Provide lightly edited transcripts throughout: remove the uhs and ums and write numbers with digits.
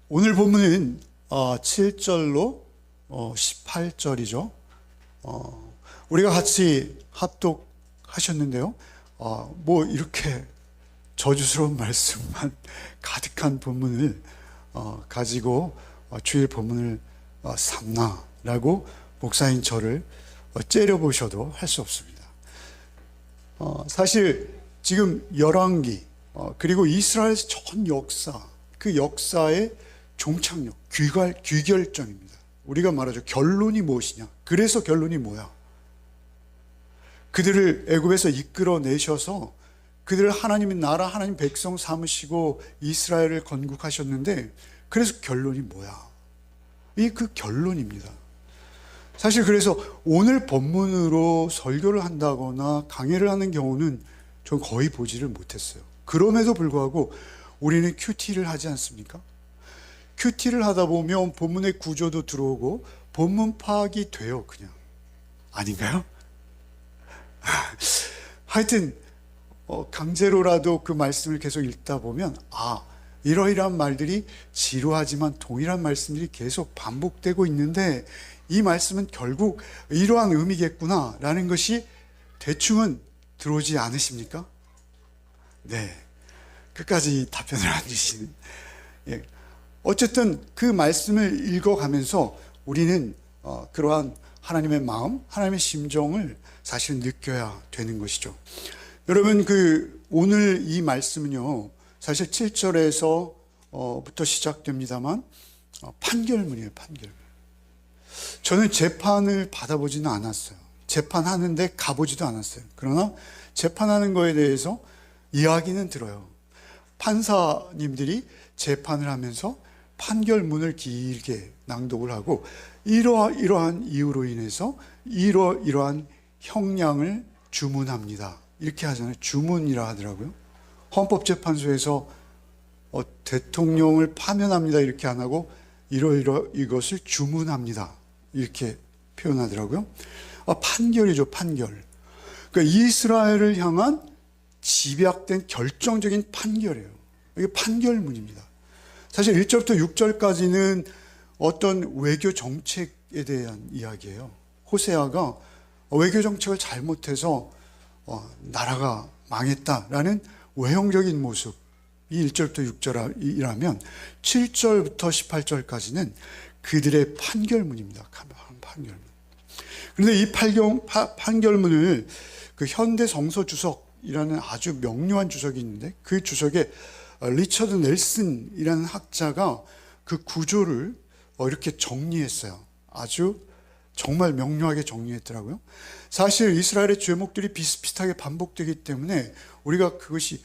오늘 본문은 7절로 18절이죠. 우리가 같이 합독하셨는데요. 뭐 이렇게 저주스러운 말씀만 가득한 본문을 가지고 주일 본문을 삼나라고 목사인 저를 째려보셔도 할 수 없습니다. 사실 지금 열왕기 그리고 이스라엘의 전 역사, 그 역사의 종착역, 귀결점입니다. 우리가 말하죠. 결론이 무엇이냐? 그래서 결론이 뭐야? 그들을 애굽에서 이끌어내셔서 그들을 하나님의 나라, 하나님 백성 삼으시고 이스라엘을 건국하셨는데, 그래서 결론이 뭐야? 이 그 결론입니다. 사실 그래서 오늘 본문으로 설교를 한다거나 강의를 하는 경우는 전 거의 보지를 못했어요. 그럼에도 불구하고 우리는 큐티를 하지 않습니까? 큐티를 하다 보면 본문의 구조도 들어오고 본문 파악이 돼요, 그냥. 아닌가요? 하여튼 강제로라도 그 말씀을 계속 읽다 보면 이러이러한 말들이 지루하지만 동일한 말씀들이 계속 반복되고 있는데 이 말씀은 결국 이러한 의미겠구나 라는 것이 대충은 들어오지 않으십니까? 네, 끝까지 답변을 안 주시는. 어쨌든 그 말씀을 읽어가면서 우리는 그러한 하나님의 마음, 하나님의 심정을 사실 느껴야 되는 것이죠. 여러분, 오늘 이 말씀은요, 사실 7절에서 부터 시작됩니다만 판결문이에요, 판결문. 저는 재판을 받아보지는 않았어요. 재판하는데 가보지도 않았어요. 그러나 재판하는 거에 대해서 이야기는 들어요. 판사님들이 재판을 하면서 판결문을 길게 낭독을 하고 이러한 이유로 인해서 이러한 형량을 주문합니다. 이렇게 하잖아요. 주문이라 하더라고요. 헌법재판소에서 대통령을 파면합니다. 이렇게 안 하고 이것을 주문합니다. 이렇게 표현하더라고요. 판결이죠, 판결. 그러니까 이스라엘을 향한 집약된 결정적인 판결이에요. 이게 판결문입니다. 사실 1절부터 6절까지는 어떤 외교 정책에 대한 이야기예요. 호세아가 외교 정책을 잘못해서 나라가 망했다라는 외형적인 모습, 이 1절부터 6절이라면 7절부터 18절까지는 그들의 판결문입니다. 판결문. 그런데 이 판결문을 그 현대 성서 주석이라는 아주 명료한 주석이 있는데 그 주석에 리처드 넬슨이라는 학자가 그 구조를 이렇게 정리했어요. 아주 정말 명료하게 정리했더라고요. 사실 이스라엘의 죄목들이 비슷비슷하게 반복되기 때문에 우리가 그것이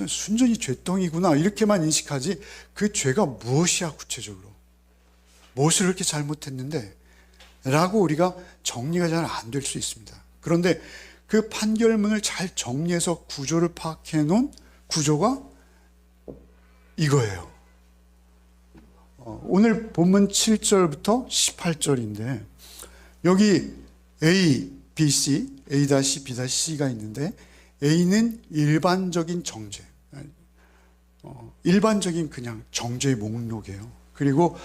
순전히 죄덩이구나 이렇게만 인식하지 그 죄가 무엇이야 구체적으로 무엇을 그렇게 잘못했는데 라고 우리가 정리가 잘 안 될 수 있습니다. 그런데 그 판결문을 잘 정리해서 구조를 파악해 놓은 구조가 이거예요. 오늘 본문 7절부터 18절인데 여기 A, B, C, A-B-C가 있는데 A는 일반적인 정죄, 일반적인 그냥 정죄의 목록이에요. 그리고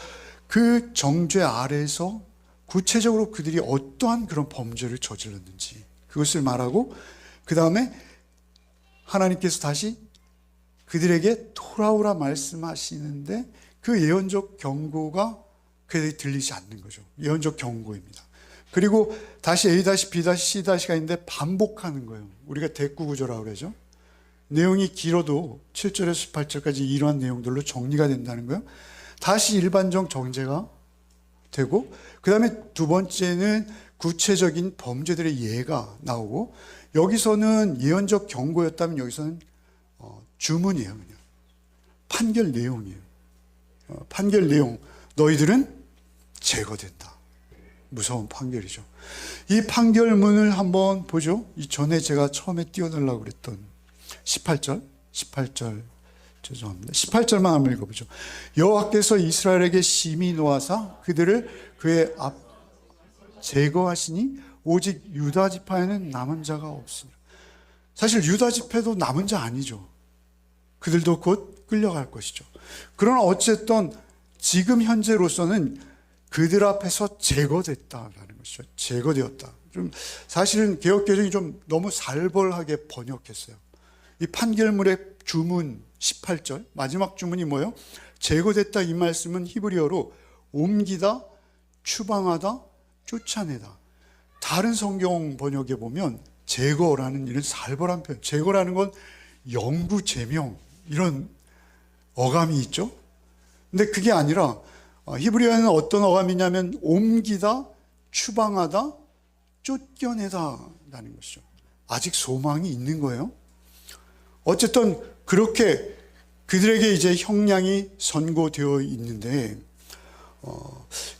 그 정죄 아래에서 구체적으로 그들이 어떠한 그런 범죄를 저질렀는지 그것을 말하고 그 다음에 하나님께서 다시 그들에게 돌아오라 말씀하시는데 그 예언적 경고가 그들이 들리지 않는 거죠. 예언적 경고입니다. 그리고 다시 A-B-C-가 있는데 반복하는 거예요. 우리가 대꾸구조라고 그러죠. 내용이 길어도 7절에서 18절까지 이러한 내용들로 정리가 된다는 거예요. 다시 일반적 정죄가 되고 그 다음에 두 번째는 구체적인 범죄들의 예가 나오고 여기서는 예언적 경고였다면 여기서는 주문이에요. 그냥 판결 내용이에요. 판결 내용, 너희들은 제거된다. 무서운 판결이죠. 이 판결문을 한번 보죠. 이 전에 제가 처음에 띄워달라고 그랬던 18절 죄송합니다. 18절만 한번 읽어보죠. 여호와께서 이스라엘에게 심히 노하사 그들을 그의 앞 제거하시니 오직 유다 지파에는 남은 자가 없으니라. 사실 유다 지파도 남은 자 아니죠. 그들도 곧 끌려갈 것이죠. 그러나 어쨌든 지금 현재로서는 그들 앞에서 제거됐다라는 것이죠. 제거되었다. 좀 사실은 개역개정이 좀 너무 살벌하게 번역했어요. 이 판결문의 주문 18절 마지막 주문이 뭐예요? 제거됐다 이 말씀은 히브리어로 옮기다, 추방하다, 쫓아내다. 다른 성경 번역에 보면 제거라는 이런 살벌한 표현, 제거라는 건 영구제명 이런 어감이 있죠. 근데 그게 아니라 히브리어에는 어떤 어감이냐면 옮기다, 추방하다, 쫓겨내다라는 것이죠. 아직 소망이 있는 거예요. 어쨌든 그렇게 그들에게 이제 형량이 선고되어 있는데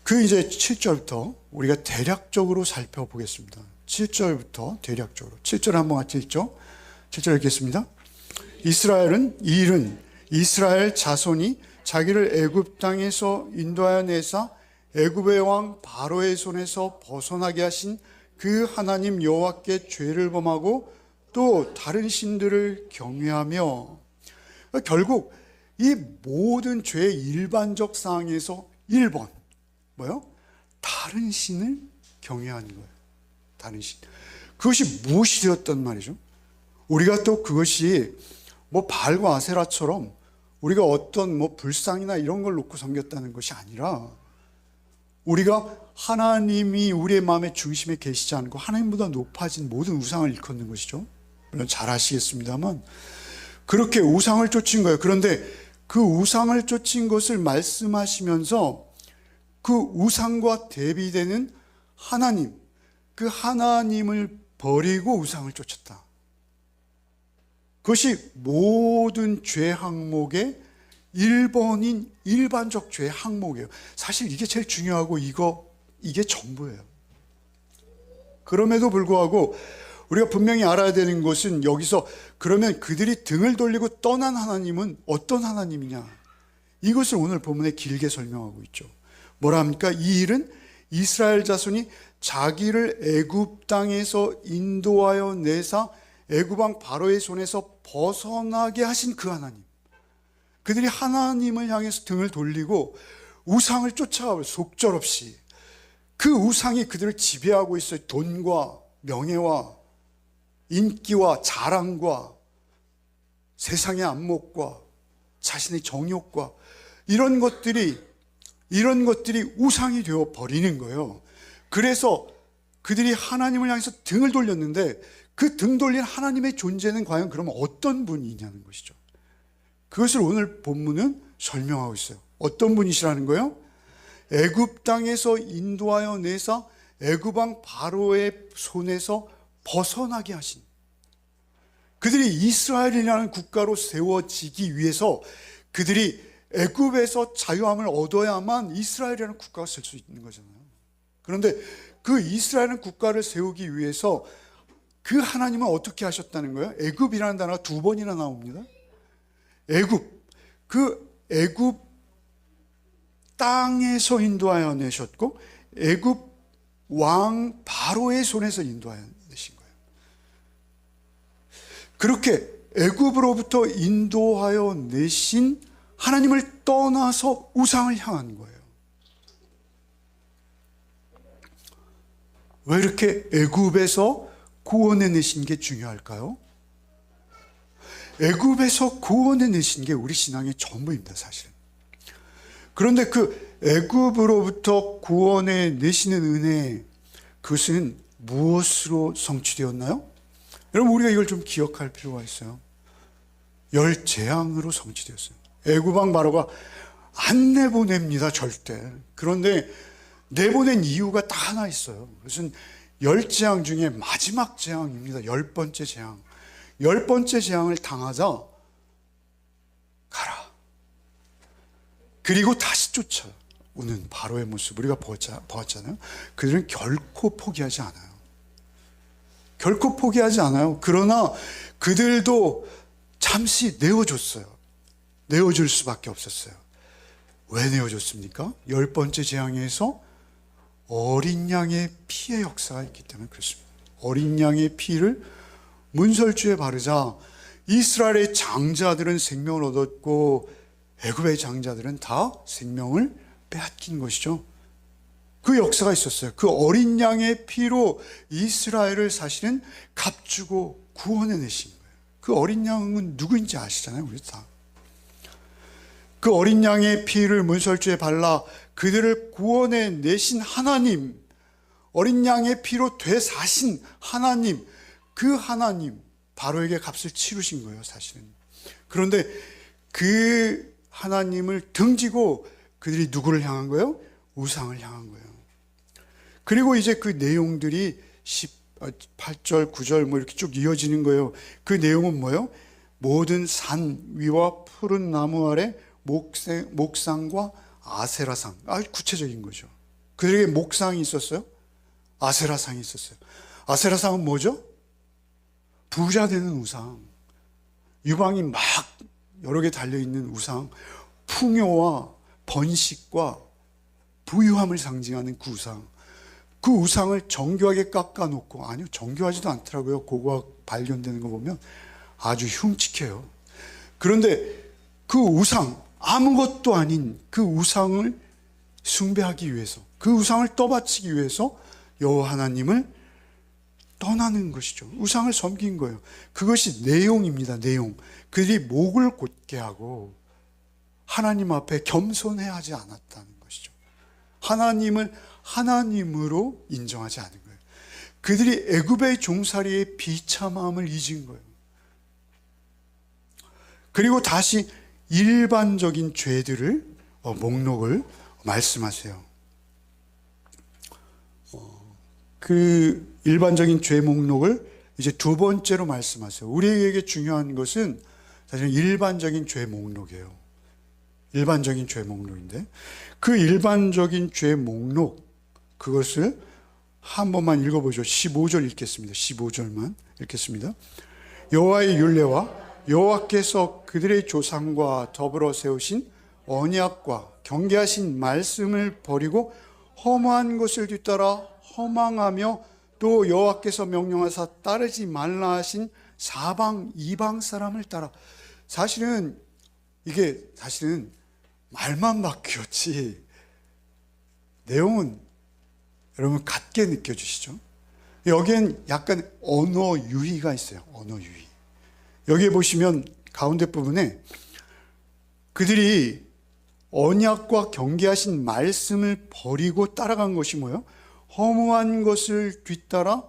그 이제 7절부터 우리가 대략적으로 살펴보겠습니다. 7절부터 대략적으로 7절 한번 같이 읽죠. 7절 읽겠습니다. 이스라엘은 이 일은 이스라엘 자손이 자기를 애굽 땅에서 인도하여 내사 애굽의 왕 바로의 손에서 벗어나게 하신 그 하나님 여호와께 죄를 범하고 또 다른 신들을 경외하며, 결국 이 모든 죄의 일반적 사항에서 1번 뭐요? 다른 신을 경외하는 거예요. 다른 신. 그것이 무엇이 되었단 말이죠? 우리가 또 그것이 뭐 바알과 아세라처럼 우리가 어떤 뭐 불상이나 이런 걸 놓고 섬겼다는 것이 아니라 우리가 하나님이 우리의 마음의 중심에 계시지 않고 하나님보다 높아진 모든 우상을 일컫는 것이죠. 물론 잘 아시겠습니다만 그렇게 우상을 쫓은 거예요. 그런데 그 우상을 쫓은 것을 말씀하시면서 그 우상과 대비되는 하나님, 그 하나님을 버리고 우상을 쫓았다. 그것이 모든 죄 항목의 1번인 일반적 죄 항목이에요. 사실 이게 제일 중요하고 이게 전부예요. 그럼에도 불구하고 우리가 분명히 알아야 되는 것은 여기서 그러면 그들이 등을 돌리고 떠난 하나님은 어떤 하나님이냐, 이것을 오늘 본문에 길게 설명하고 있죠. 뭐라 합니까? 이 일은 이스라엘 자손이 자기를 애굽 땅에서 인도하여 내사 애굽 왕 바로의 손에서 벗어나게 하신 그 하나님, 그들이 하나님을 향해서 등을 돌리고 우상을 쫓아가고 속절없이 그 우상이 그들을 지배하고 있어요. 돈과 명예와 인기와 자랑과 세상의 안목과 자신의 정욕과 이런 것들이 우상이 되어 버리는 거예요. 그래서 그들이 하나님을 향해서 등을 돌렸는데 그 등 돌린 하나님의 존재는 과연 그러면 어떤 분이냐는 것이죠. 그것을 오늘 본문은 설명하고 있어요. 어떤 분이시라는 거예요? 애굽 땅에서 인도하여 내사 애굽 왕 바로의 손에서 벗어나게 하신, 그들이 이스라엘이라는 국가로 세워지기 위해서 그들이 애굽에서 자유함을 얻어야만 이스라엘이라는 국가가 설 수 있는 거잖아요. 그런데 그 이스라엘은 국가를 세우기 위해서 그 하나님은 어떻게 하셨다는 거예요? 애굽이라는 단어가 2번이나 나옵니다. 애굽 땅에서 인도하여 내셨고 애굽 왕 바로의 손에서 인도하여 내신 거예요. 그렇게 애굽으로부터 인도하여 내신 하나님을 떠나서 우상을 향한 거예요. 왜 이렇게 애굽에서 구원해 내신 게 중요할까요? 애굽에서 구원해 내신 게 우리 신앙의 전부입니다, 사실은. 그런데 그 애굽으로부터 구원해 내시는 은혜, 그것은 무엇으로 성취되었나요? 여러분, 우리가 이걸 좀 기억할 필요가 있어요. 열 재앙으로 성취되었어요. 애굽 왕 바로가 안 내보냅니다, 절대. 그런데 내보낸 이유가 딱 하나 있어요. 그것은 10재앙 중에 마지막 재앙입니다. 10번째 재앙. 10번째 재앙을 당하자 가라. 그리고 다시 쫓아오는 바로의 모습 우리가 보았잖아요. 그들은 결코 포기하지 않아요. 결코 포기하지 않아요. 그러나 그들도 잠시 내어줬어요. 내어줄 수밖에 없었어요. 왜 내어줬습니까? 10번째 재앙에서 어린 양의 피의 역사가 있기 때문에 그렇습니다. 어린 양의 피를 문설주에 바르자 이스라엘의 장자들은 생명을 얻었고 애굽의 장자들은 다 생명을 빼앗긴 것이죠. 그 역사가 있었어요. 그 어린 양의 피로 이스라엘을 사실은 값주고 구원해내신 거예요. 그 어린 양은 누구인지 아시잖아요, 우리 다. 그 어린 양의 피를 문설주에 발라 그들을 구원해내신 하나님, 어린 양의 피로 되사신 하나님, 그 하나님 바로에게 값을 치르신 거예요, 사실은. 그런데 그 하나님을 등지고 그들이 누구를 향한 거예요? 우상을 향한 거예요. 그리고 이제 그 내용들이 8절, 9절 뭐 이렇게 쭉 이어지는 거예요. 그 내용은 뭐예요? 모든 산 위와 푸른 나무 아래 목상과 아세라상. 아주 구체적인 거죠. 그들에게 목상이 있었어요? 아세라상이 있었어요. 아세라상은 뭐죠? 부자 되는 우상. 유방이 막 여러 개 달려있는 우상. 풍요와 번식과 부유함을 상징하는 그 우상. 그 우상을 정교하게 깎아놓고, 아니요, 정교하지도 않더라고요. 고고학 발견되는 거 보면 아주 흉측해요. 그런데 그 우상, 아무것도 아닌 그 우상을 숭배하기 위해서, 그 우상을 떠받치기 위해서 여호와 하나님을 떠나는 것이죠. 우상을 섬긴 거예요. 그것이 내용입니다. 내용. 그들이 목을 곧게 하고 하나님 앞에 겸손해야 하지 않았다는 것이죠. 하나님을 하나님으로 인정하지 않은 거예요. 그들이 애굽의 종살이의 비참함을 잊은 거예요. 그리고 다시 일반적인 죄들을 목록을 말씀하세요. 그 일반적인 죄 목록을 이제 두 번째로 말씀하세요. 우리에게 중요한 것은 사실 일반적인 죄 목록이에요. 일반적인 죄 목록인데 그 일반적인 죄 목록, 그것을 한 번만 읽어보죠. 15절 읽겠습니다. 15절만 읽겠습니다. 여호와의 율례와 여호와께서 그들의 조상과 더불어 세우신 언약과 경계하신 말씀을 버리고 허무한 것을 뒤따라 허망하며 또 여호와께서 명령하사 따르지 말라 하신 사방 이방 사람을 따라. 사실은 이게 말만 바뀌었지 내용은 여러분 같게 느껴지시죠? 여기엔 약간 언어 유희가 있어요. 언어 유희. 여기에 보시면 가운데 부분에 그들이 언약과 경계하신 말씀을 버리고 따라간 것이 뭐예요? 허무한 것을 뒤따라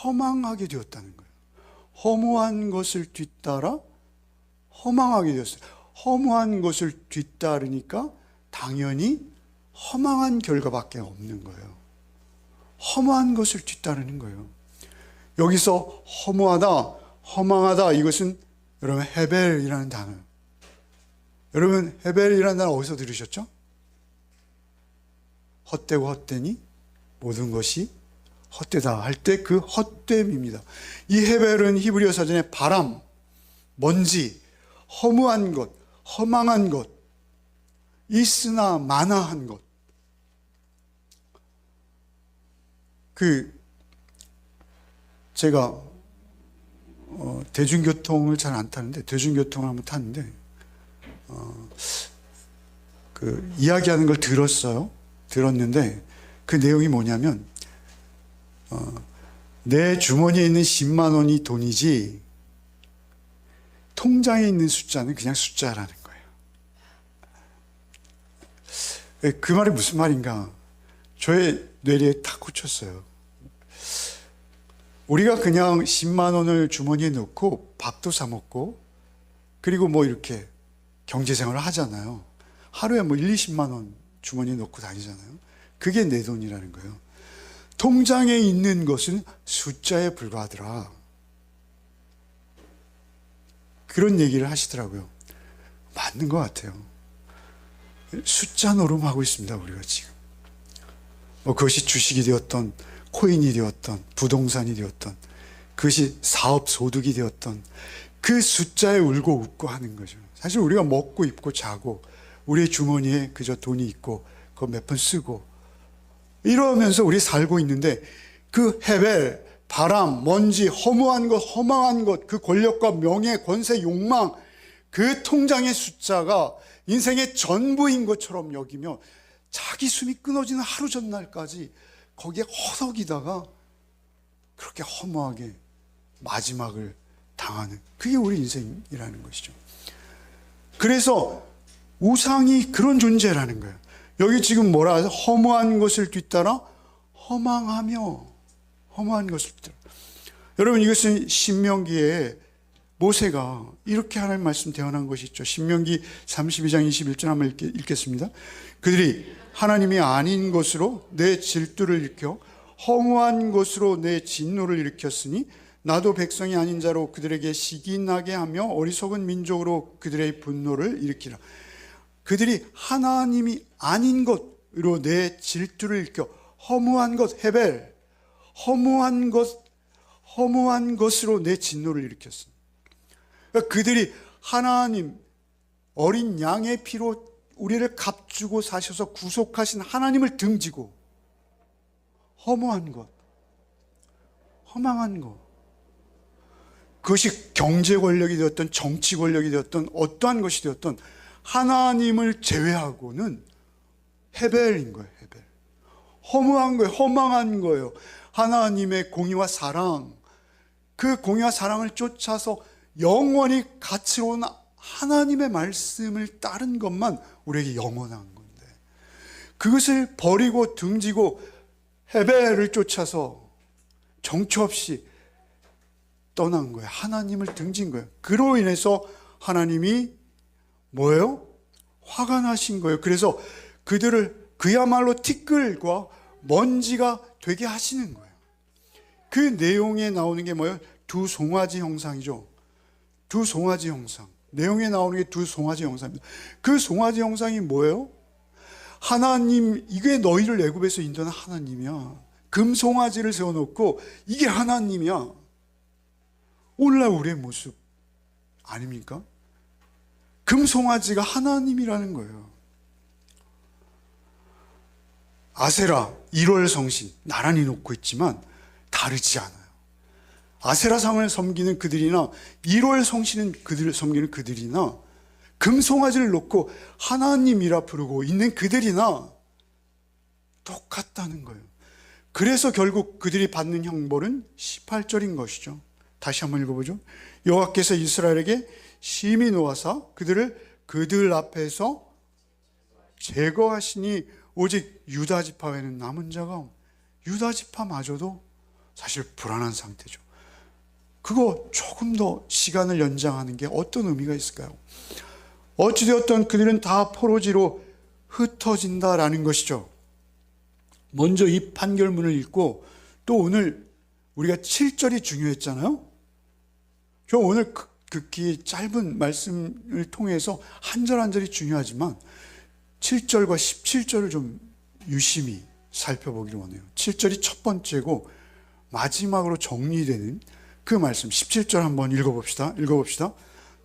허망하게 되었다는 거예요. 허무한 것을 뒤따라 허망하게 되었어요. 허무한 것을 뒤따르니까 당연히 허망한 결과밖에 없는 거예요. 허무한 것을 뒤따르는 거예요. 여기서 허무하다, 허망하다, 이것은 여러분 헤벨이라는 단어. 여러분 헤벨이라는 단어 어디서 들으셨죠? 헛되고 헛되니 모든 것이 헛되다 할 때 그 헛됨입니다. 이 헤벨은 히브리어 사전에 바람, 먼지, 허무한 것, 허망한 것, 있으나 마나한 것. 제가 대중교통을 잘 안 타는데 대중교통을 한번 탔는데 이야기하는 걸 들었는데 그 내용이 뭐냐면 내 주머니에 있는 10만 원이 돈이지 통장에 있는 숫자는 그냥 숫자라는 거예요. 그 말이 무슨 말인가? 저의 뇌리에 탁 꽂혔어요. 우리가 그냥 10만 원을 주머니에 넣고 밥도 사 먹고 그리고 뭐 이렇게 경제생활을 하잖아요. 하루에 뭐 1, 20만 원 주머니에 넣고 다니잖아요. 그게 내 돈이라는 거예요. 통장에 있는 것은 숫자에 불과하더라. 그런 얘기를 하시더라고요. 맞는 것 같아요. 숫자 노름하고 있습니다, 우리가 지금. 그것이 주식이 되었던, 코인이 되었던, 부동산이 되었던, 그것이 사업 소득이 되었던, 그 숫자에 울고 웃고 하는 거죠. 사실 우리가 먹고 입고 자고, 우리의 주머니에 그저 돈이 있고, 그거 몇 번 쓰고, 이러면서 우리 살고 있는데, 그 헤벨, 바람, 먼지, 허무한 것, 허망한 것, 그 권력과 명예, 권세, 욕망, 그 통장의 숫자가 인생의 전부인 것처럼 여기며 자기 숨이 끊어지는 하루 전날까지 거기에 허덕이다가 그렇게 허무하게 마지막을 당하는, 그게 우리 인생이라는 것이죠. 그래서 우상이 그런 존재라는 거예요. 여기 지금 뭐라 해서 허무한 것을 뒤따라 허망하며, 허무한 것을 뒤따라. 여러분, 이것은 신명기에 모세가 이렇게 하나님 말씀 대언한 것이 있죠. 신명기 32장 21절 한번 읽겠습니다. 그들이 하나님이 아닌 것으로 내 질투를 일으켜 허무한 것으로 내 진노를 일으켰으니 나도 백성이 아닌 자로 그들에게 시기 나게 하며 어리석은 민족으로 그들의 분노를 일으키라. 그들이 하나님이 아닌 것으로 내 질투를 일으켜 허무한 것, 헤벨, 허무한 것으로 내 진노를 일으켰습니다. 그러니까 그들이 하나님, 어린 양의 피로 우리를 값주고 사셔서 구속하신 하나님을 등지고 허무한 것, 허망한 것, 그것이 경제 권력이 되었던 정치 권력이 되었던 어떠한 것이 되었던 하나님을 제외하고는 헤벨인 거예요. 헤벨. 허무한 거예요. 허망한 거예요. 하나님의 공의와 사랑, 그 공의와 사랑을 쫓아서 영원히 가치로운 하나님의 말씀을 따른 것만 우리에게 영원한 건데, 그것을 버리고 등지고 헤벨을 쫓아서 정처 없이 떠난 거예요. 하나님을 등진 거예요. 그로 인해서 하나님이 뭐예요? 화가 나신 거예요. 그래서 그들을 그야말로 티끌과 먼지가 되게 하시는 거예요. 그 내용에 나오는 게 뭐예요? 두 송아지 형상이죠. 두 송아지 형상. 내용에 나오는 게 두 송아지 형상입니다. 그 송아지 형상이 뭐예요? 하나님, 이게 너희를 애굽에서 인도하는 하나님이야. 금송아지를 세워놓고 이게 하나님이야. 오늘날 우리의 모습 아닙니까? 금송아지가 하나님이라는 거예요. 아세라, 1월 성신 나란히 놓고 있지만 다르지 않아요. 아세라상을 섬기는 그들이나 1월 성신은 그들을 섬기는 그들이나 금송아지를 놓고 하나님이라 부르고 있는 그들이나 똑같다는 거예요. 그래서 결국 그들이 받는 형벌은 18절인 것이죠. 다시 한번 읽어보죠. 여호와께서 이스라엘에게 심히 노하사 그들을 그들 앞에서 제거하시니 오직 유다 지파 외에는 남은 자가, 유다 지파마저도 사실 불안한 상태죠. 그거 조금 더 시간을 연장하는 게 어떤 의미가 있을까요? 어찌되었든 그들은 다 포로지로 흩어진다라는 것이죠. 먼저 이 판결문을 읽고 또 오늘 우리가 7절이 중요했잖아요. 저 오늘 극히 짧은 말씀을 통해서 한 절 한 절이 중요하지만 7절과 17절을 좀 유심히 살펴보기를 원해요. 7절이 첫 번째고 마지막으로 정리되는 그 말씀 17절 한번 읽어봅시다.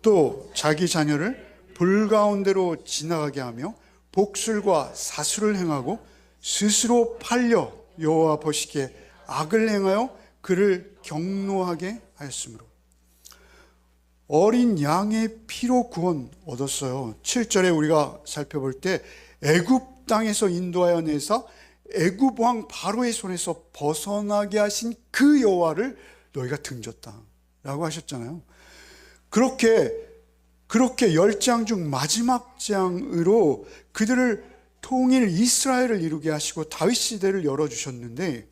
또 자기 자녀를 불 가운데로 지나가게 하며 복술과 사술을 행하고 스스로 팔려 여호와 보시기에 악을 행하여 그를 경노하게 하였으므로. 어린 양의 피로 구원 얻었어요. 7절에 우리가 살펴볼 때 애굽 땅에서 인도하여 내사 애굽 왕 바로의 손에서 벗어나게 하신 그 여호와를 너희가 등졌다라고 하셨잖아요. 그렇게 10장 중 마지막 장으로 그들을 통일 이스라엘을 이루게 하시고 다윗 시대를 열어주셨는데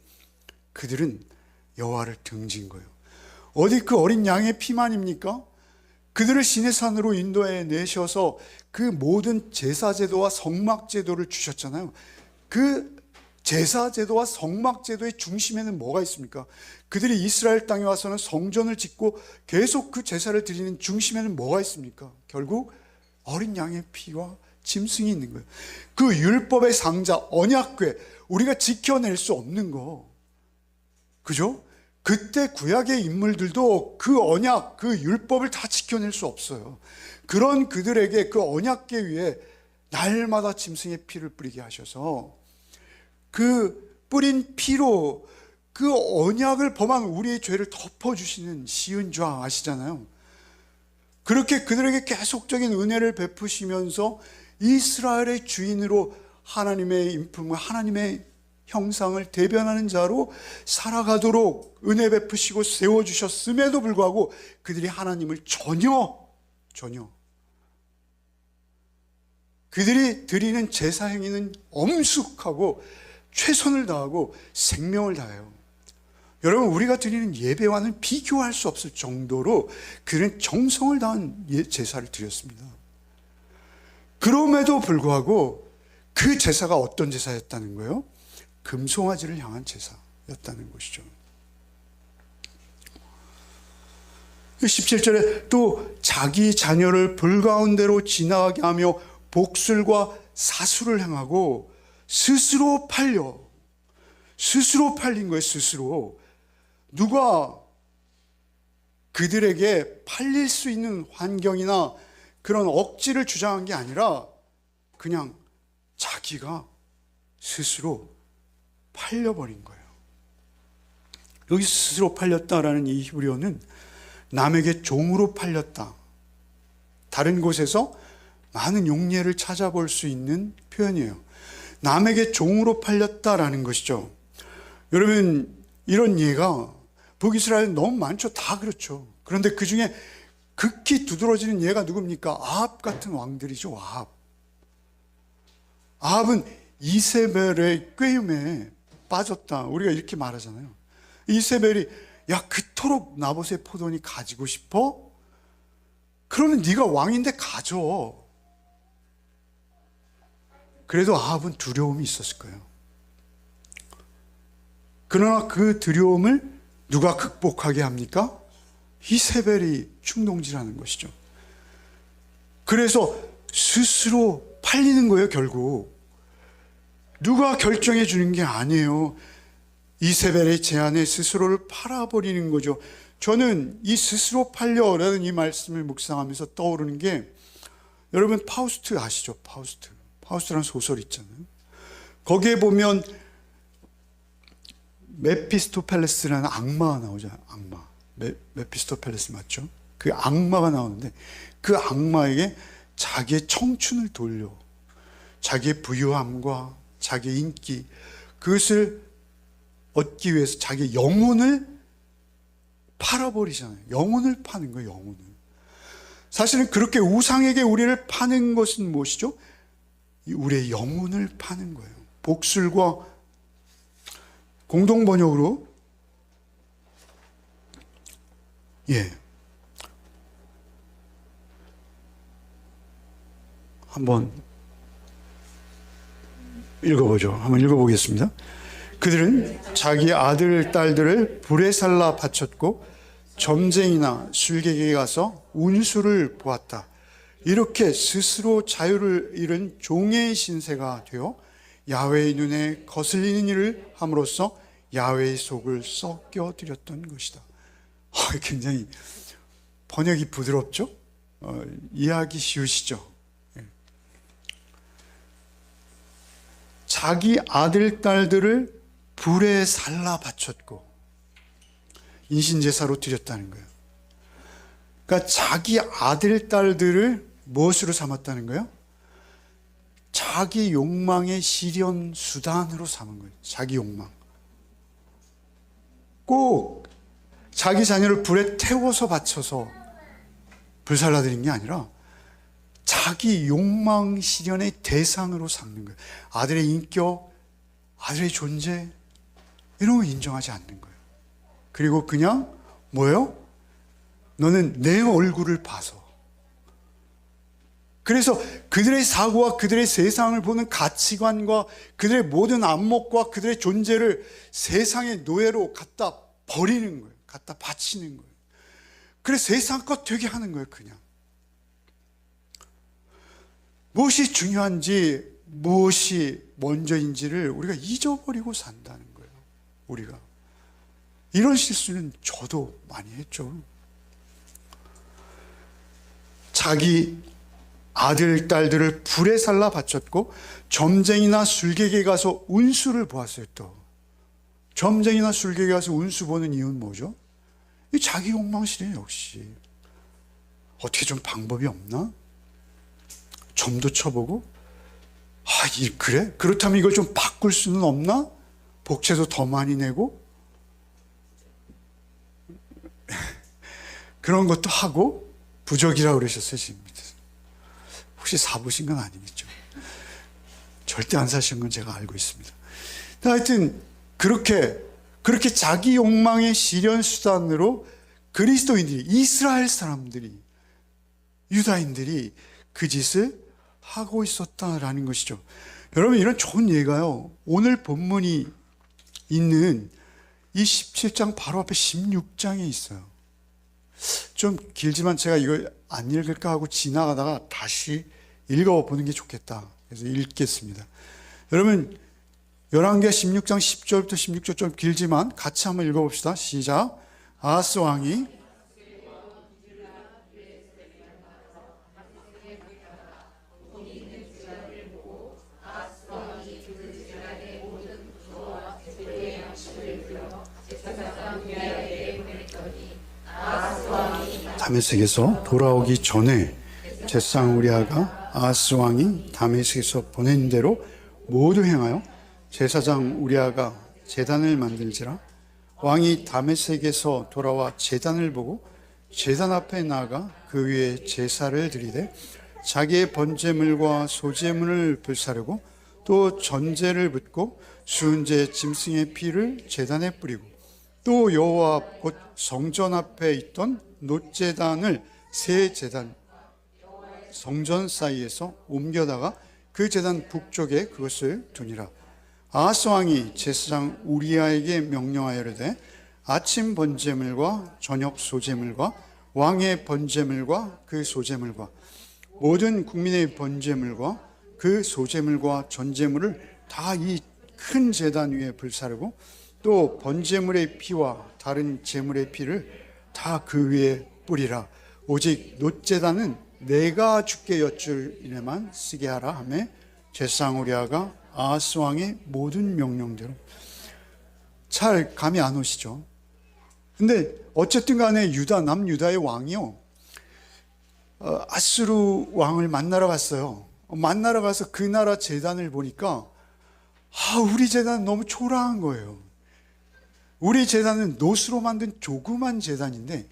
그들은 여호와를 등진 거예요. 어디 그 어린 양의 피만입니까? 그들을 시내산으로 인도해 내셔서 그 모든 제사제도와 성막제도를 주셨잖아요. 그 제사제도와 성막제도의 중심에는 뭐가 있습니까? 그들이 이스라엘 땅에 와서는 성전을 짓고 계속 그 제사를 드리는 중심에는 뭐가 있습니까? 결국 어린 양의 피와 짐승이 있는 거예요. 그 율법의 상자, 언약궤, 우리가 지켜낼 수 없는 거, 그죠? 그때 구약의 인물들도 그 언약, 그 율법을 다 지켜낼 수 없어요. 그런 그들에게 그 언약궤 위에 날마다 짐승의 피를 뿌리게 하셔서 그 뿌린 피로 그 언약을 범한 우리의 죄를 덮어주시는 시은 좌 아시잖아요. 그렇게 그들에게 계속적인 은혜를 베푸시면서 이스라엘의 주인으로 하나님의 인품을, 하나님의 형상을 대변하는 자로 살아가도록 은혜 베푸시고 세워주셨음에도 불구하고 그들이 하나님을 전혀 그들이 드리는 제사 행위는 엄숙하고 최선을 다하고 생명을 다해요. 여러분, 우리가 드리는 예배와는 비교할 수 없을 정도로 그들은 정성을 다한 제사를 드렸습니다. 그럼에도 불구하고 그 제사가 어떤 제사였다는 거예요? 금송아지를 향한 제사였다는 것이죠. 17절에 또 자기 자녀를 불 가운데로 지나가게 하며 복술과 사수를 행하고 스스로 팔린 거예요. 스스로. 누가 그들에게 팔릴 수 있는 환경이나 그런 억지를 주장한 게 아니라 그냥 자기가 스스로 팔려버린 거예요. 여기 스스로 팔렸다라는 이 히브리어는 남에게 종으로 팔렸다. 다른 곳에서 많은 용례를 찾아볼 수 있는 표현이에요. 남에게 종으로 팔렸다라는 것이죠. 여러분, 이런 예가 북이스라엘 너무 많죠. 다 그렇죠. 그런데 그 중에 극히 두드러지는 예가 누굽니까? 아합 같은 왕들이죠. 아합은 이세벨의 꾀음에 빠졌다. 우리가 이렇게 말하잖아요. 이세벨이 야, 그토록 나봇의 포도원이 가지고 싶어? 그러면 네가 왕인데 가져. 그래도 아합은 두려움이 있었을 거예요. 그러나 그 두려움을 누가 극복하게 합니까? 이세벨이 충동질하는 것이죠. 그래서 스스로 팔리는 거예요, 결국. 누가 결정해 주는 게 아니에요. 이세벨의 제안에 스스로를 팔아버리는 거죠. 저는 이 스스로 팔려라는 이 말씀을 묵상하면서 떠오르는 게, 여러분 파우스트 아시죠? 파우스트라는 소설 있잖아요. 거기에 보면 메피스토펠레스라는 악마가 나오잖아요. 메피스토펠레스 맞죠? 그 악마가 나오는데 그 악마에게 자기의 청춘을 돌려, 자기의 부유함과 자기의 인기, 그것을 얻기 위해서 자기의 영혼을 팔아버리잖아요. 영혼을 파는 거예요. 영혼을. 사실은 그렇게 우상에게 우리를 파는 것은 무엇이죠? 우리의 영혼을 파는 거예요. 복술과 공동 번역으로 한번 읽어보죠. 한번 읽어보겠습니다. 그들은 자기 아들, 딸들을 불에 살라 바쳤고 점쟁이나 술객에게 가서 운수를 보았다. 이렇게 스스로 자유를 잃은 종의 신세가 되어 야훼의 눈에 거슬리는 일을 함으로써 야훼의 속을 썩겨드렸던 것이다. 굉장히 번역이 부드럽죠? 이해하기 쉬우시죠? 자기 아들, 딸들을 불에 살라 바쳤고 인신제사로 드렸다는 거예요. 그러니까 자기 아들, 딸들을 무엇으로 삼았다는 거예요? 자기 욕망의 실현 수단으로 삼은 거예요. 자기 욕망. 꼭 자기 자녀를 불에 태워서 바쳐서 불살라 드린 게 아니라 자기 욕망 실현의 대상으로 삼는 거예요. 아들의 인격, 아들의 존재, 이런 거 인정하지 않는 거예요. 그리고 그냥 뭐예요? 너는 내 얼굴을 봐서. 그래서 그들의 사고와 그들의 세상을 보는 가치관과 그들의 모든 안목과 그들의 존재를 세상의 노예로 갖다 버리는 거예요. 갖다 바치는 거예요. 그래서 세상 것 되게 하는 거예요. 그냥 무엇이 중요한지 무엇이 먼저인지를 우리가 잊어버리고 산다는 거예요. 우리가 이런 실수는 저도 많이 했죠. 자기 아들, 딸들을 불에 살라 바쳤고 점쟁이나 술객에 가서 운수를 보았어요. 또 점쟁이나 술객에 가서 운수 보는 이유는 뭐죠? 이 자기 욕망실이에요. 역시 어떻게 좀 방법이 없나? 점도 쳐보고, 그래? 그렇다면 이걸 좀 바꿀 수는 없나? 복채도 더 많이 내고 그런 것도 하고 부적이라고 그러셨어요. 지금 혹시 사보신 건 아니겠죠? 절대 안 사신 건 제가 알고 있습니다. 하여튼 그렇게 자기 욕망의 실현 수단으로 그리스도인들이, 이스라엘 사람들이, 유다인들이 그 짓을 하고 있었다라는 것이죠. 여러분, 이런 좋은 예가요, 오늘 본문이 있는 이 17장 바로 앞에 16장에 있어요. 좀 길지만 제가 이걸 안 읽을까 하고 지나가다가 다시 읽어보는 게 좋겠다. 그래서 읽겠습니다. 여러분, 열왕기하 16장 10절부터 16절, 좀 길지만 같이 한번 읽어봅시다. 시작. 아하스 왕이 다메섹에서 돌아오기 전에 제사장 우리아가 아하스 왕이 다메섹에서 보낸 대로 모두 행하여 제사장 우리아가 제단을 만들지라. 왕이 다메섹에서 돌아와 제단을 보고 제단 앞에 나아가 그 위에 제사를 드리되 자기의 번제물과 소제물을 불사르고 또 전제를 붓고 수은제 짐승의 피를 제단에 뿌리고 또 여호와 앞 곧 성전 앞에 있던 놋제단을 새 제단 성전 사이에서 옮겨다가 그 제단 북쪽에 그것을 두니라. 아하스 왕이 제사장 우리아에게 명령하여 이르되 아침 번제물과 저녁 소제물과 왕의 번제물과 그 소제물과 모든 국민의 번제물과 그 소제물과 전제물을 다 이 큰 제단 위에 불사르고 또 번제물의 피와 다른 제물의 피를 다 그 위에 뿌리라. 오직 놋제단은 내가 주께 여쭐 일에만 쓰게 하라 하며 제사장 우리아가 아하스 왕의 모든 명령대로. 잘 감이 안 오시죠? 근데 어쨌든 간에 남유다의 왕이요, 아수르 왕을 만나러 갔어요. 만나러 가서 그 나라 제단을 보니까 우리 제단은 너무 초라한 거예요. 우리 제단은 놋으로 만든 조그만 제단인데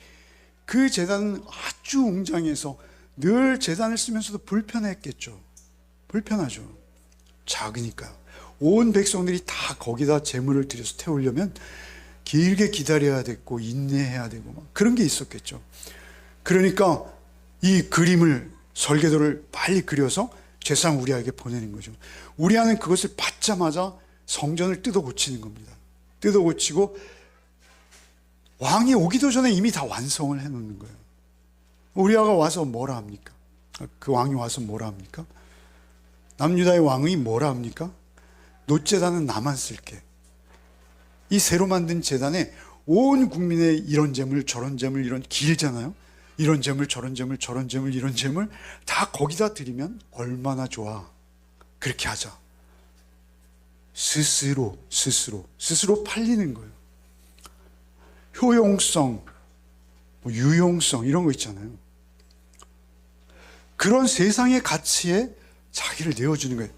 그 제단은 아주 웅장해서 늘 제단을 쓰면서도 불편했겠죠. 불편하죠. 작으니까요. 온 백성들이 다 거기다 제물을 들여서 태우려면 길게 기다려야 됐고 인내해야 되고 막 그런 게 있었겠죠. 그러니까 이 그림을, 설계도를 빨리 그려서 제사장 우리아에게 보내는 거죠. 우리아는 그것을 받자마자 성전을 뜯어 고치는 겁니다. 뜯어 고치고 왕이 오기도 전에 이미 다 완성을 해놓는 거예요. 우리아가 와서 뭐라 합니까? 그 왕이 와서 뭐라 합니까? 남유다의 왕이 뭐라 합니까? 놋제단은 나만 쓸게. 이 새로 만든 제단에 온 국민의 이런 재물 저런 재물, 이런 길잖아요. 이런 재물 저런 재물 저런 재물 이런 재물 다 거기다 드리면 얼마나 좋아. 그렇게 하자. 스스로 팔리는 거예요. 효용성, 유용성 이런 거 있잖아요. 그런 세상의 가치에 자기를 내어주는 거예요.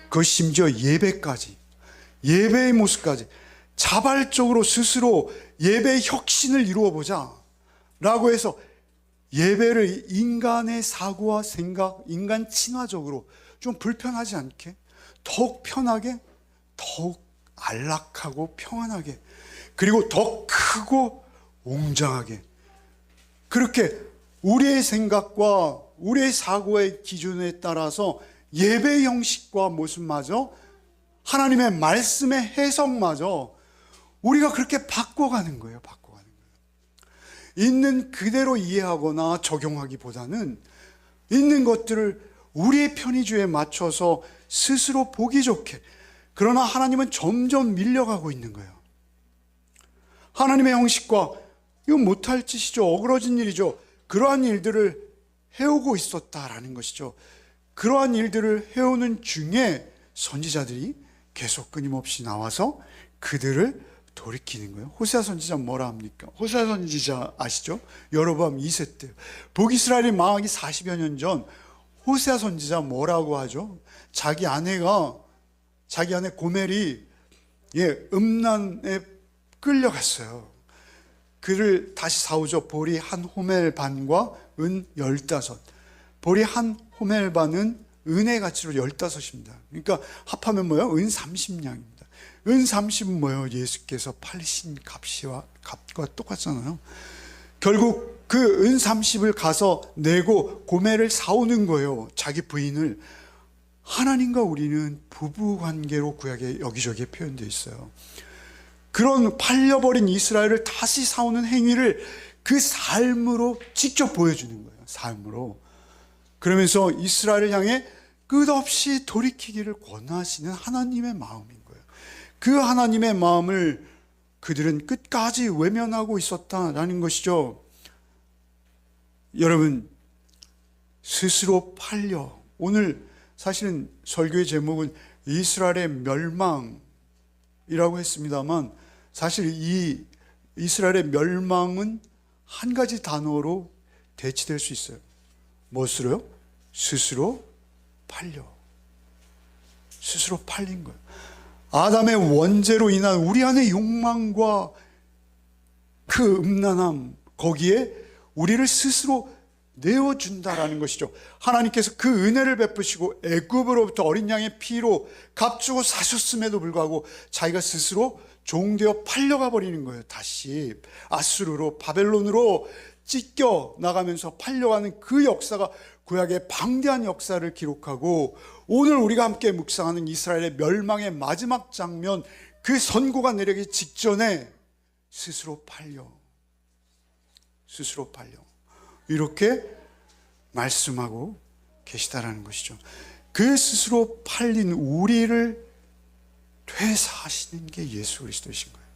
그 심지어 예배까지, 예배의 모습까지 자발적으로 스스로 예배의 혁신을 이루어보자 라고 해서 예배를 인간의 사고와 생각, 인간 친화적으로 좀 불편하지 않게, 더욱 편하게, 더욱 안락하고 평안하게, 그리고 더 크고 웅장하게, 그렇게 우리의 생각과 우리의 사고의 기준에 따라서 예배 형식과 모습마저, 하나님의 말씀의 해석마저 우리가 그렇게 바꿔가는 거예요. 있는 그대로 이해하거나 적용하기보다는 있는 것들을 우리의 편의주의에 맞춰서 스스로 보기 좋게, 그러나 하나님은 점점 밀려가고 있는 거예요. 하나님의 형식과 이건 못할 짓이죠. 어그러진 일이죠. 그러한 일들을 해오고 있었다라는 것이죠. 그러한 일들을 해오는 중에 선지자들이 계속 끊임없이 나와서 그들을 돌이키는 거예요. 호세아 선지자 뭐라 합니까? 호세아 선지자 아시죠? 여로보암 2세 때 북이스라엘이 망하기 40여 년 전 호세아 선지자 뭐라고 하죠? 자기 아내 고멜이 음란에 끌려갔어요. 그를 다시 사오죠. 보리 한 호멜 반과 은 15. 보리 한 호멜 반은 은의 가치로 15입니다. 그러니까 합하면 뭐예요? 은 30냥입니다. 은 30은 뭐예요? 예수께서 팔리신 값과 똑같잖아요. 결국 그 은 30을 가서 내고 고멜을 사오는 거예요. 자기 부인을. 하나님과 우리는 부부 관계로 구약에 여기저기에 표현되어 있어요. 그런 팔려버린 이스라엘을 다시 사오는 행위를 그 삶으로 직접 보여주는 거예요. 삶으로. 그러면서 이스라엘을 향해 끝없이 돌이키기를 권하시는 하나님의 마음인 거예요. 그 하나님의 마음을 그들은 끝까지 외면하고 있었다라는 것이죠. 여러분, 스스로 팔려. 오늘 사실은 설교의 제목은 이스라엘의 멸망이라고 했습니다만, 사실 이 이스라엘의 멸망은 한 가지 단어로 대치될 수 있어요. 무엇으로요? 스스로 팔려. 스스로 팔린 거예요. 아담의 원죄로 인한 우리 안의 욕망과 그 음란함, 거기에 우리를 스스로 내어준다라는 것이죠. 하나님께서 그 은혜를 베푸시고 애굽으로부터 어린 양의 피로 값주고 사셨음에도 불구하고 자기가 스스로 종되어 팔려가 버리는 거예요. 다시 아수르로, 바벨론으로 찢겨 나가면서 팔려가는 그 역사가 구약의 방대한 역사를 기록하고, 오늘 우리가 함께 묵상하는 이스라엘의 멸망의 마지막 장면, 그 선고가 내리기 직전에 스스로 팔려 이렇게 말씀하고 계시다라는 것이죠. 그 스스로 팔린 우리를 퇴사하시는 게 예수 그리스도이신 거예요.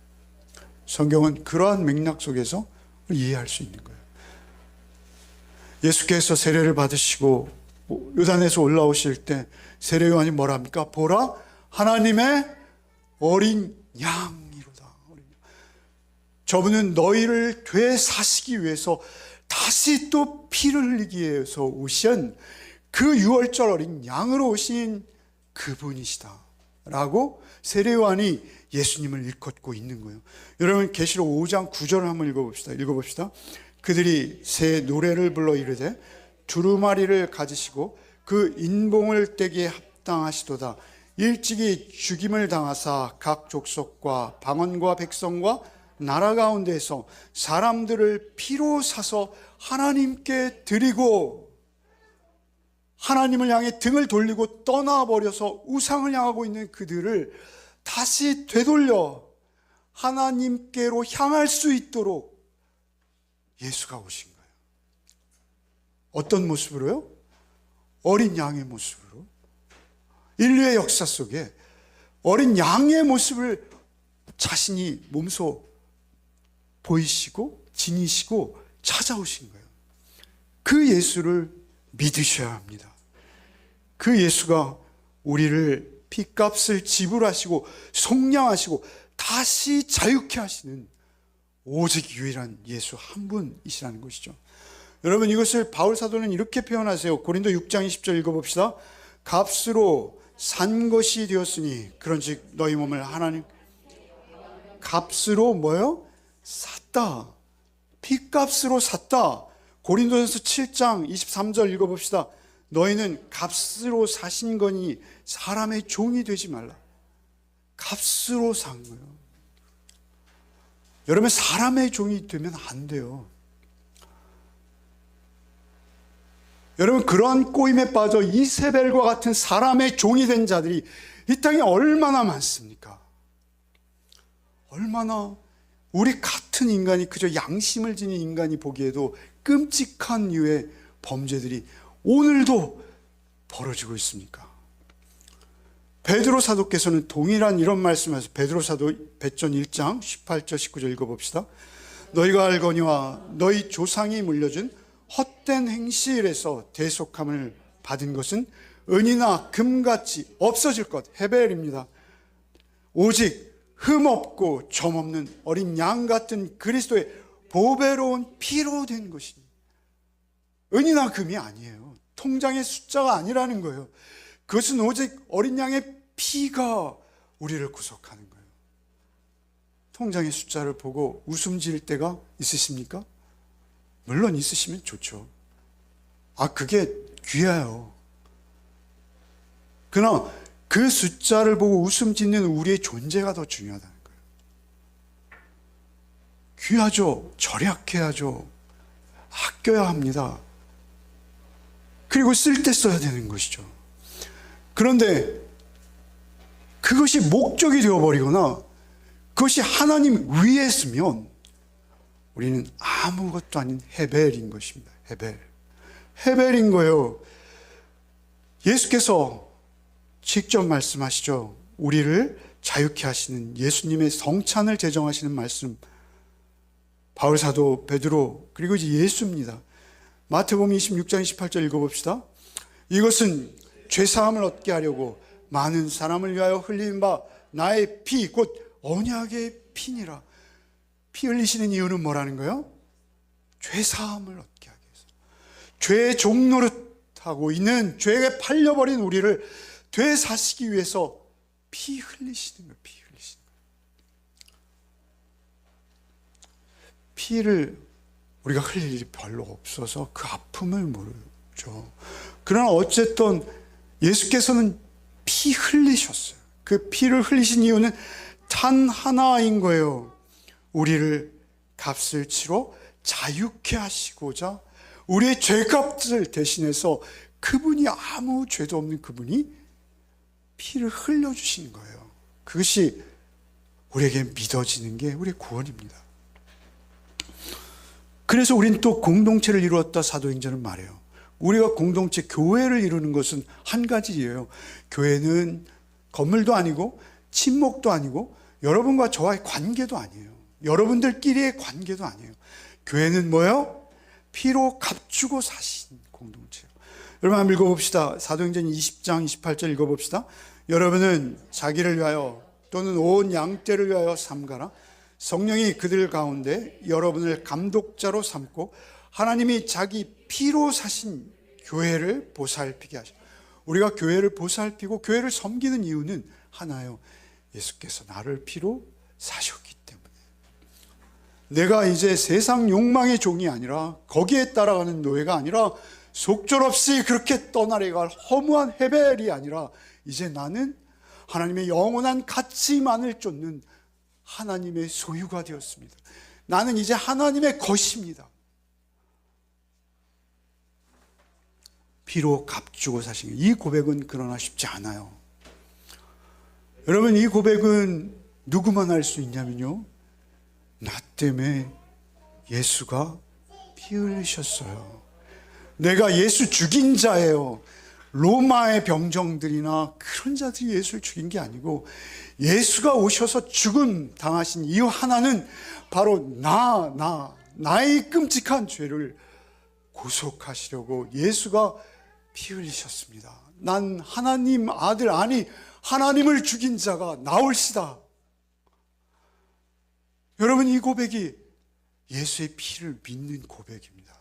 성경은 그러한 맥락 속에서 이해할 수 있는 거예요. 예수께서 세례를 받으시고 요단에서 올라오실 때 세례 요한이 뭐라 합니까? 보라, 하나님의 어린 양이로다. 저분은 너희를 되사시기 위해서 다시 또 피를 흘리기 위해서 오신 그 유월절 어린 양으로 오신 그분이시다 라고 세례 요한이 예수님을 일컫고 있는 거예요. 여러분, 계시록 5장 9절을 한번 읽어봅시다. 그들이 새 노래를 불러 이르되 두루마리를 가지시고 그 인봉을 떼기에 합당하시도다. 일찍이 죽임을 당하사 각 족속과 방언과 백성과 나라 가운데에서 사람들을 피로 사서 하나님께 드리고, 하나님을 향해 등을 돌리고 떠나버려서 우상을 향하고 있는 그들을 다시 되돌려 하나님께로 향할 수 있도록 예수가 오신 거예요. 어떤 모습으로요? 어린 양의 모습으로. 인류의 역사 속에 어린 양의 모습을 자신이 몸소 보이시고 지니시고 찾아오신 거예요. 그 예수를 믿으셔야 합니다. 그 예수가 우리를 피값을 지불하시고 속량하시고 다시 자유케 하시는 오직 유일한 예수 한 분이시라는 것이죠. 여러분, 이것을 바울 사도는 이렇게 표현하세요. 고린도 6장 20절 읽어봅시다. 값으로 산 것이 되었으니 그런즉 너희 몸을 하나님 값으로 뭐요? 샀다. 피값으로 샀다. 고린도전서 7장 23절 읽어봅시다. 너희는 값으로 사신 거니 사람의 종이 되지 말라. 값으로 산 거예요. 여러분, 사람의 종이 되면 안 돼요. 여러분, 그러한 꼬임에 빠져 이세벨과 같은 사람의 종이 된 자들이 이 땅에 얼마나 많습니까? 얼마나 우리 같은 인간이, 그저 양심을 지닌 인간이 보기에도 끔찍한 유의 범죄들이 오늘도 벌어지고 있습니까? 베드로 사도께서는 동일한 이런 말씀을 하셔서 베드로 사도 배전 1장 18절 19절 읽어봅시다. 너희가 알거니와 너희 조상이 물려준 헛된 행실에서 대속함을 받은 것은 은이나 금같이 없어질 것, 헤벨입니다. 오직 흠없고 점없는 어린 양 같은 그리스도의 보배로운 피로 된 것이니, 은이나 금이 아니에요. 통장의 숫자가 아니라는 거예요. 그것은 오직 어린 양의 피가 우리를 구속하는 거예요. 통장의 숫자를 보고 웃음 지을 때가 있으십니까? 물론 있으시면 좋죠. 그게 귀해요. 그러나 그 숫자를 보고 웃음 짓는 우리의 존재가 더 중요하다는 거예요. 귀하죠. 절약해야죠. 아껴야 합니다. 그리고 쓸 때 써야 되는 것이죠. 그런데 그것이 목적이 되어버리거나 그것이 하나님 위에 있으면 우리는 아무것도 아닌 헤벨인 것입니다. 헤벨인 거예요. 예수께서 직접 말씀하시죠. 우리를 자유케 하시는 예수님의 성찬을 제정하시는 말씀, 바울 사도 베드로 그리고 이제 예수입니다. 마태복음 26장 28절 읽어봅시다. 이것은 죄사함을 얻게 하려고 많은 사람을 위하여 흘린 바 나의 피 곧 언약의 피니라. 피 흘리시는 이유는 뭐라는 거예요? 죄사함을 얻게 하기 위해서. 죄의 종노릇하고 있는 죄에 팔려버린 우리를 되사시기 위해서 피 흘리시는 거예요. 피 흘리시는 거예요. 피를 우리가 흘릴 일이 별로 없어서 그 아픔을 모르죠. 그러나 어쨌든 예수께서는 피 흘리셨어요. 그 피를 흘리신 이유는 단 하나인 거예요. 우리를 값을 치러 자유케 하시고자, 우리의 죄값을 대신해서 그분이 아무 죄도 없는 그분이 피를 흘려주시는 거예요. 그것이 우리에게 믿어지는 게 우리의 구원입니다. 그래서 우리는 또 공동체를 이루었다 사도행전은 말해요. 우리가 공동체, 교회를 이루는 것은 한 가지예요. 교회는 건물도 아니고 친목도 아니고 여러분과 저와의 관계도 아니에요. 여러분들끼리의 관계도 아니에요. 교회는 뭐예요? 피로 값주고 사신 공동체예요. 여러분 한번 읽어봅시다. 사도행전 20장 28절 읽어봅시다. 여러분은 자기를 위하여 또는 온 양떼를 위하여 삼가라. 성령이 그들 가운데 여러분을 감독자로 삼고 하나님이 자기 피로 사신 교회를 보살피게 하셔. 우리가 교회를 보살피고 교회를 섬기는 이유는 하나예요. 예수께서 나를 피로 사셨기 때문에. 내가 이제 세상 욕망의 종이 아니라, 거기에 따라가는 노예가 아니라, 속절없이 그렇게 떠나려갈 허무한 헤벨이 아니라, 이제 나는 하나님의 영원한 가치만을 쫓는 하나님의 소유가 되었습니다. 나는 이제 하나님의 것입니다. 피로 값주고 사신 것. 이 고백은 그러나 쉽지 않아요. 여러분, 이 고백은 누구만 할 수 있냐면요, 나 때문에 예수가 피 흘리셨어요. 내가 예수 죽인 자예요. 로마의 병정들이나 그런 자들이 예수를 죽인 게 아니고, 예수가 오셔서 죽음 당하신 이유 하나는 바로 나의 끔찍한 죄를 구속하시려고 예수가 피 흘리셨습니다. 난 하나님 아들, 아니 하나님을 죽인 자가 나올시다. 여러분, 이 고백이 예수의 피를 믿는 고백입니다.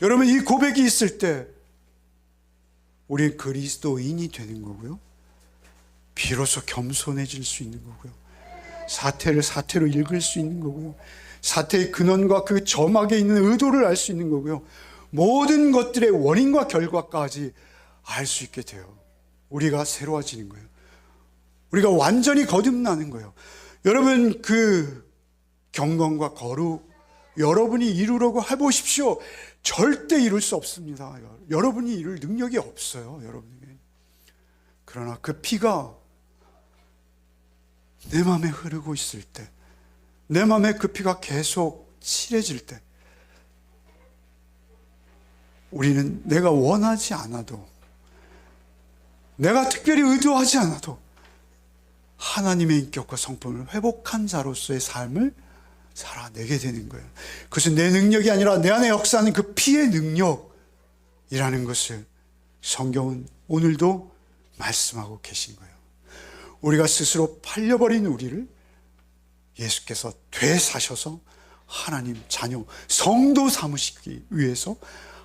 여러분, 이 고백이 있을 때 우리는 그리스도인이 되는 거고요, 비로소 겸손해질 수 있는 거고요, 사태를 사태로 읽을 수 있는 거고요, 사태의 근원과 그 점막에 있는 의도를 알 수 있는 거고요, 모든 것들의 원인과 결과까지 알 수 있게 돼요. 우리가 새로워지는 거예요. 우리가 완전히 거듭나는 거예요. 여러분, 그 경건과 거룩 여러분이 이루려고 해보십시오. 절대 이룰 수 없습니다. 여러분이 이룰 능력이 없어요, 여러분에게. 그러나 그 피가 내 마음에 흐르고 있을 때, 내 마음에 그 피가 계속 칠해질 때, 우리는 내가 원하지 않아도, 내가 특별히 의도하지 않아도 하나님의 인격과 성품을 회복한 자로서의 삶을 살아내게 되는 거예요. 그것은 내 능력이 아니라 내 안에 역사하는 그 피의 능력이라는 것을 성경은 오늘도 말씀하고 계신 거예요. 우리가 스스로 팔려버린 우리를 예수께서 되사셔서 하나님 자녀 성도 삼으시기 위해서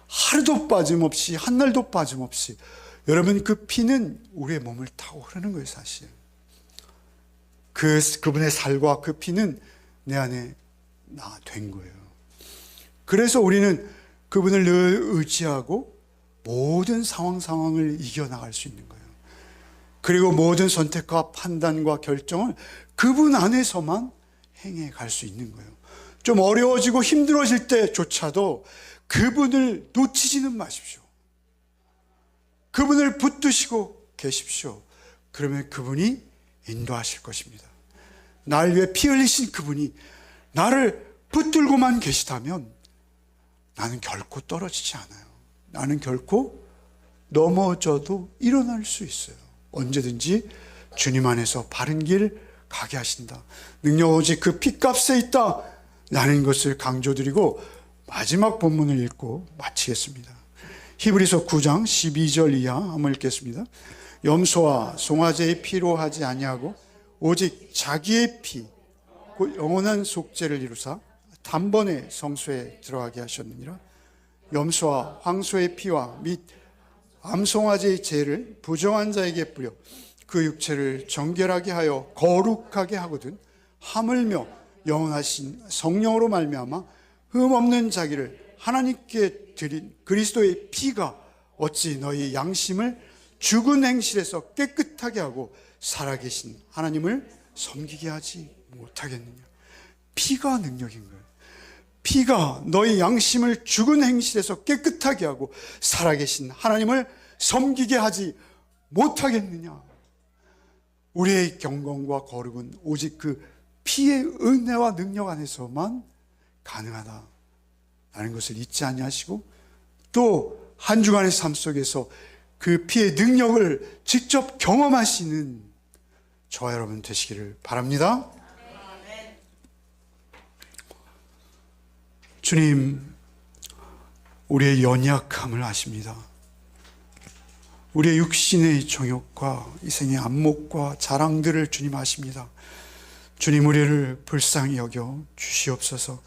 하루도 빠짐없이, 한날도 빠짐없이, 여러분, 그 피는 우리의 몸을 타고 흐르는 거예요. 사실 그분의 살과 그 피는 내 안에 된 거예요. 그래서 우리는 그분을 늘 의지하고 모든 상황을 이겨나갈 수 있는 거예요. 그리고 모든 선택과 판단과 결정을 그분 안에서만 행해 갈 수 있는 거예요. 좀 어려워지고 힘들어질 때조차도 그분을 놓치지는 마십시오. 그분을 붙드시고 계십시오. 그러면 그분이 인도하실 것입니다. 날 위해 피 흘리신 그분이 나를 붙들고만 계시다면 나는 결코 떨어지지 않아요. 나는 결코 넘어져도 일어날 수 있어요. 언제든지 주님 안에서 바른 길 가게 하신다. 능력 오직 그 피값에 있다. 라는 것을 강조드리고 마지막 본문을 읽고 마치겠습니다. 히브리서 9장 12절 이하 한번 읽겠습니다. 염소와 송아지의 피로 하지 아니하고 오직 자기의 피 곧 영원한 속죄를 이루사 단번에 성소에 들어가게 하셨느니라. 염소와 황소의 피와 및 암송아지의 죄를 부정한 자에게 뿌려 그 육체를 정결하게 하여 거룩하게 하거든 하물며 영원하신 성령으로 말미암아 흠없는 자기를 하나님께 드린 그리스도의 피가 어찌 너희 양심을 죽은 행실에서 깨끗하게 하고 살아계신 하나님을 섬기게 하지 못하겠느냐. 피가 능력인 거예요. 피가 너희 양심을 죽은 행실에서 깨끗하게 하고 살아계신 하나님을 섬기게 하지 못하겠느냐. 우리의 경건과 거룩은 오직 그 피의 은혜와 능력 안에서만 가능하다라는 것을 잊지 아니하시고 또 한 주간의 삶 속에서 그 피의 능력을 직접 경험하시는 저와 여러분 되시기를 바랍니다. 주님, 우리의 연약함을 아십니다. 우리의 육신의 정욕과 이 생의 안목과 자랑들을 주님 아십니다. 주님, 우리를 불쌍히 여겨 주시옵소서.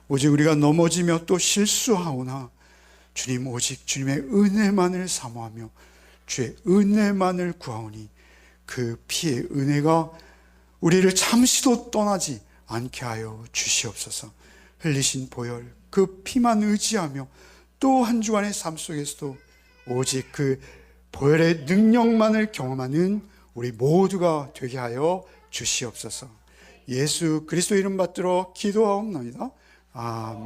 오직 우리가 넘어지며 또 실수하오나 주님, 오직 주님의 은혜만을 사모하며 주의 은혜만을 구하오니 그 피의 은혜가 우리를 잠시도 떠나지 않게 하여 주시옵소서. 흘리신 보혈, 그 피만 의지하며 또 한 주간의 삶 속에서도 오직 그 보혈의 능력만을 경험하는 우리 모두가 되게 하여 주시옵소서. 예수 그리스도 이름 받들어 기도하옵나이다. 아멘.